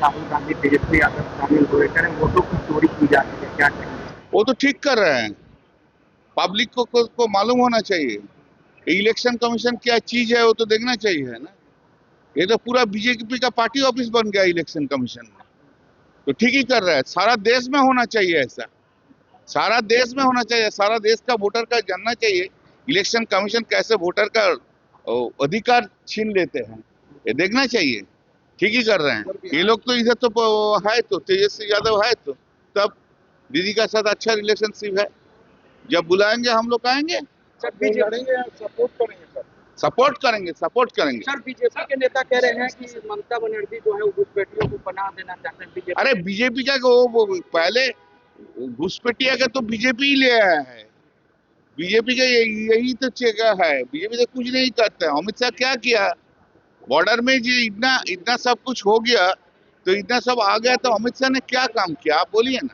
राहुल गांधी तेजस्वी यादव शामिल हुए, कह रहे हैं वोटों की चोरी की जा रही है, क्या कहेंगे? वो तो ठीक कर रहे हैं। पब्लिक को मालूम होना चाहिए इलेक्शन कमीशन क्या चीज है, वो तो देखना चाहिए है ना। ये तो पूरा बीजेपी का पार्टी ऑफिस बन गया इलेक्शन कमीशन में। तो ठीक ही कर रहा है। सारा देश में होना चाहिए ऐसा, सारा देश में होना चाहिए। सारा देश का वोटर का जानना चाहिए इलेक्शन कमीशन कैसे वोटर का अधिकार छीन लेते हैं, ये देखना चाहिए। ठीक ही कर रहे हैं ये लोग। तो इधर तो है, तो तेजस्वी यादव है, तो तब दीदी का साथ अच्छा रिलेशनशिप है। जब बुलाएंगे हम लोग आएंगे, सर लड़ेंगे, सपोर्ट करेंगे सर? सपोर्ट करेंगे, सपोर्ट करेंगे। सर बीजेपी के नेता कह रहे हैं कि ममता बनर्जी जो है वो घुसपैठियों को पनाह देना चाहते हैं बीजेपी। अरे बीजेपी का वो पहले घुसपैठिया का तो बीजेपी ही ले आया है। बीजेपी का यही तो जगह है। बीजेपी तो कुछ नहीं करता है। अमित शाह क्या किया बॉर्डर में, जी इतना इतना सब कुछ हो गया, तो इतना सब आ गया, तो अमित शाह ने क्या काम किया आप बोलिए ना।